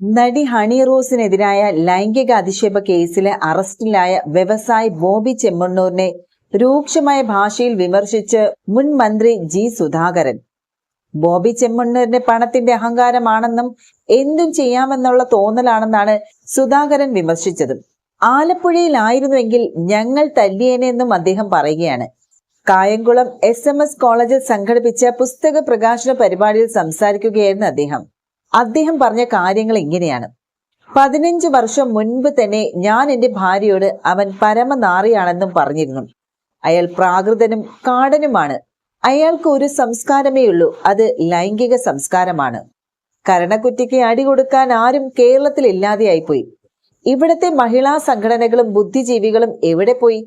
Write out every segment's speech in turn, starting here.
നടി ഹണി റോസിനെതിരായ ലൈംഗിക അധിക്ഷേപ കേസിലെ അറസ്റ്റിലായ വ്യവസായി ബോബി ചെമ്മണ്ണൂരിനെ രൂക്ഷമായ ഭാഷയിൽ വിമർശിച്ച് മുൻ മന്ത്രി ജി സുധാകരൻ. ബോബി ചെമ്മണ്ണൂരിന്റെ പണത്തിന്റെ അഹങ്കാരമാണെന്നും എന്തും ചെയ്യാമെന്നുള്ള തോന്നലാണെന്നാണ് സുധാകരൻ വിമർശിച്ചത്. ആലപ്പുഴയിലായിരുന്നുവെങ്കിൽ ഞങ്ങൾ തല്ലിയേനെന്നും അദ്ദേഹം പറയുകയാണ്. കായംകുളം SMS കോളേജിൽ സംഘടിപ്പിച്ച പുസ്തക പ്രകാശന പരിപാടിയിൽ സംസാരിക്കുകയായിരുന്നു അദ്ദേഹം പറഞ്ഞ കാര്യങ്ങൾ ഇങ്ങനെയാണ്. 15 വർഷം മുൻപ് തന്നെ ഞാൻ എൻ്റെ ഭാര്യയോട് അവൻ പരമനാറിയാണെന്നും പറഞ്ഞിരുന്നു. അയാൾ പ്രാകൃതനും കാടനുമാണ്. അയാൾക്ക് ഒരു സംസ്കാരമേ ഉള്ളൂ, അത് ലൈംഗിക സംസ്കാരമാണ്. കരണക്കുറ്റിക്ക് അടി കൊടുക്കാൻ ആരും കേരളത്തിൽ ഇല്ലാതെയായിപ്പോയി. ഇവിടത്തെ മഹിളാ സംഘടനകളും ബുദ്ധിജീവികളും എവിടെ പോയി?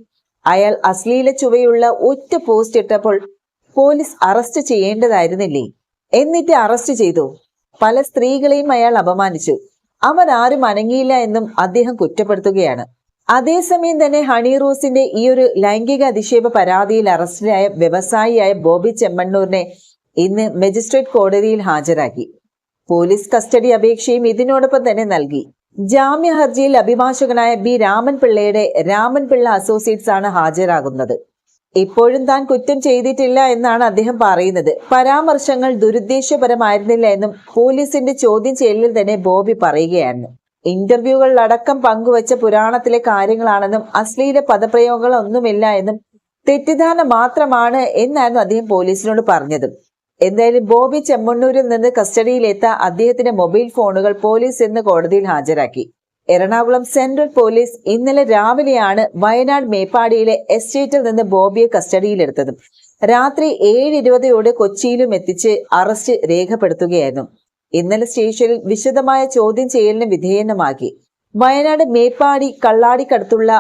അയാൾ അശ്ലീല ചുവയുള്ള ഒറ്റ പോസ്റ്റ് ഇട്ടപ്പോൾ പോലീസ് അറസ്റ്റ് ചെയ്യേണ്ടതായിരുന്നില്ലേ? എന്നിട്ട് അറസ്റ്റ് ചെയ്തു. പല സ്ത്രീകളെയും അയാൾ അപമാനിച്ചു. അവർ ആരും അനങ്ങിയില്ല എന്നും അദ്ദേഹം കുറ്റപ്പെടുത്തുകയാണ്. അതേസമയം തന്നെ ഹണി റോസിന്റെ ഈ ഒരു ലൈംഗിക അധിക്ഷേപ പരാതിയിൽ അറസ്റ്റിലായ വ്യവസായിയായ ബോബി ചെമ്മണ്ണൂരിനെ ഇന്ന് മജിസ്ട്രേറ്റ് കോടതിയിൽ ഹാജരാക്കി. പോലീസ് കസ്റ്റഡി അപേക്ഷയും ഇതിനോടൊപ്പം തന്നെ നൽകി. ജാമ്യ ഹർജിയിൽ അഭിഭാഷകനായ ബി രാമൻപിള്ളയുടെ രാമൻപിള്ള അസോസിയേറ്റ്സ് ആണ് ഹാജരാകുന്നത്. ഇപ്പോഴും താൻ കുറ്റം ചെയ്തിട്ടില്ല എന്നാണ് അദ്ദേഹം പറയുന്നത്. പരാമർശങ്ങൾ ദുരുദ്ദേശപരമായിരുന്നില്ല എന്നും പോലീസിന്റെ ചോദ്യം ചെയ്യലിൽ തന്നെ ബോബി പറയുകയാണ്. ഇന്റർവ്യൂകളിലടക്കം പങ്കുവച്ച പുരാണത്തിലെ കാര്യങ്ങളാണെന്നും അശ്ലീല പദപ്രയോഗങ്ങളൊന്നുമില്ല എന്നും തെറ്റിദ്ധാരണ മാത്രമാണ് എന്നായിരുന്നു അദ്ദേഹം പോലീസിനോട് പറഞ്ഞത്. എന്തായാലും ബോബി ചെമ്മണ്ണൂരിൽ നിന്ന് കസ്റ്റഡിയിലെത്ത അദ്ദേഹത്തിന്റെ മൊബൈൽ ഫോണുകൾ പോലീസ് ഇന്ന് കോടതിയിൽ ഹാജരാക്കി. എറണാകുളം സെൻട്രൽ പോലീസ് ഇന്നലെ രാവിലെയാണ് വയനാട് മേപ്പാടിയിലെ എസ്റ്റേറ്റിൽ നിന്ന് ബോബിയെ കസ്റ്റഡിയിലെടുത്തത്. രാത്രി 7:20 കൊച്ചിയിലും എത്തിച്ച് അറസ്റ്റ് രേഖപ്പെടുത്തുകയായിരുന്നു. ഇന്നലെ സ്റ്റേഷനിൽ വിശദമായ ചോദ്യം ചെയ്യലിന് വിധേയമാക്കി. വയനാട് മേപ്പാടി കള്ളാടിക്കടുത്തുള്ള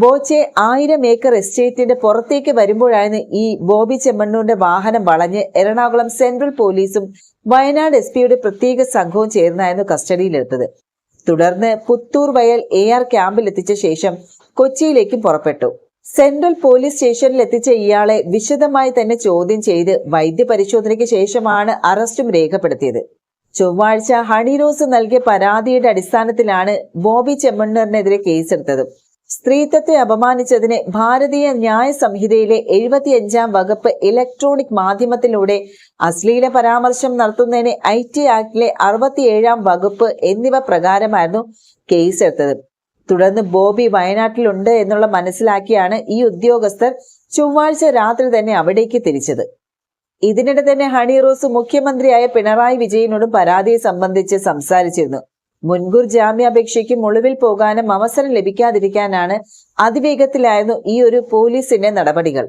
ബോച്ചെ 1000 ഏക്കർ എസ്റ്റേറ്റിന്റെ പുറത്തേക്ക് വരുമ്പോഴായിരുന്നു ഈ ബോബി ചെമ്മണ്ണൂരിന്റെ വാഹനം വളഞ്ഞ് എറണാകുളം സെൻട്രൽ പോലീസും വയനാട് SP പ്രത്യേക സംഘവും ചേർന്നായിരുന്നു കസ്റ്റഡിയിലെടുത്തത്. തുടർന്ന് പുത്തൂർ വയൽ AR ക്യാമ്പിൽ എത്തിച്ച ശേഷം കൊച്ചിയിലേക്കും പുറപ്പെട്ടു. സെൻട്രൽ പോലീസ് സ്റ്റേഷനിൽ എത്തിച്ച ഇയാളെ വിശദമായി തന്നെ ചോദ്യം ചെയ്ത് വൈദ്യപരിശോധനയ്ക്ക് ശേഷമാണ് അറസ്റ്റും രേഖപ്പെടുത്തിയത്. ചൊവ്വാഴ്ച ഹണി റോസ് നൽകിയ പരാതിയുടെ അടിസ്ഥാനത്തിലാണ് ബോബി ചെമ്മണ്ണൂരിനെതിരെ കേസെടുത്തത്. സ്ത്രീത്വത്തെ അപമാനിച്ചതിന് ഭാരതീയ ന്യായ സംഹിതയിലെ 75-ാം വകുപ്പ് ഇലക്ട്രോണിക് മാധ്യമത്തിലൂടെ അശ്ലീല പരാമർശം നടത്തുന്നതിന് IT ആക്ടിലെ 67-ാം വകുപ്പ് എന്നിവ പ്രകാരമായിരുന്നു കേസെടുത്തത്. തുടർന്ന് ബോബി വയനാട്ടിലുണ്ട് എന്നുള്ള മനസ്സിലാക്കിയാണ് ഈ ഉദ്യോഗസ്ഥർ ചൊവ്വാഴ്ച രാത്രി തന്നെ അവിടേക്ക് തിരിച്ചത്. ഇതിനിടെ തന്നെ ഹണി റോസ് മുഖ്യമന്ത്രിയായ പിണറായി വിജയനോടും പരാതിയെ സംബന്ധിച്ച് സംസാരിച്ചിരുന്നു. മുൻകൂർ ജാമ്യാപേക്ഷയ്ക്കും ഒളിവിൽ പോകാനും അവസരം ലഭിക്കാതിരിക്കാനാണ് അതിവേഗത്തിലായിരുന്നു ഈ ഒരു പോലീസിന്റെ നടപടികൾ.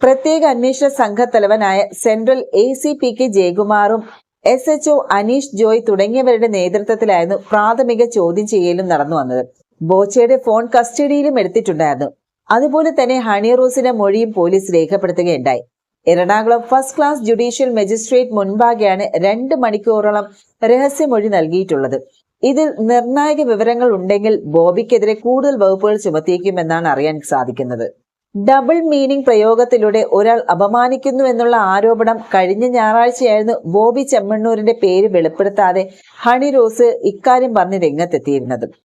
പ്രത്യേക അന്വേഷണ സംഘത്തലവനായ സെൻട്രൽ ACPK ജയകുമാറും SHO അനീഷ് ജോയ് തുടങ്ങിയവരുടെ നേതൃത്വത്തിലായിരുന്നു പ്രാഥമിക ചോദ്യം ചെയ്യലും നടന്നു വന്നത്. ബോച്ചയുടെ ഫോൺ കസ്റ്റഡിയിലും എടുത്തിട്ടുണ്ടായിരുന്നു. അതുപോലെ തന്നെ ഹണി റോസിന്റെ മൊഴിയും പോലീസ് രേഖപ്പെടുത്തുകയുണ്ടായി. Ernakulam first class judicial magistrate മുൻപാകെയാണ് 2 മണിക്കൂറോളം രഹസ്യമൊഴി നൽകിയിട്ടുള്ളത്. ഇതിൽ നിർണായക വിവരങ്ങൾ ഉണ്ടെങ്കിൽ ബോബിക്കെതിരെ കൂടുതൽ വകുപ്പുകൾ ചുമത്തിയേക്കുമെന്നാണ് അറിയാൻ സാധിക്കുന്നത്. ഡബിൾ മീനിങ് പ്രയോഗത്തിലൂടെ ഒരാൾ അപമാനിക്കുന്നു എന്നുള്ള ആരോപണം കഴിഞ്ഞ ഞായറാഴ്ചയായിരുന്നു ബോബി ചെമ്മണ്ണൂരിന്റെ പേര് വെളിപ്പെടുത്താതെ ഹണി റോസ് ഇക്കാര്യം പറഞ്ഞ് രംഗത്തെത്തിയിരുന്നത്.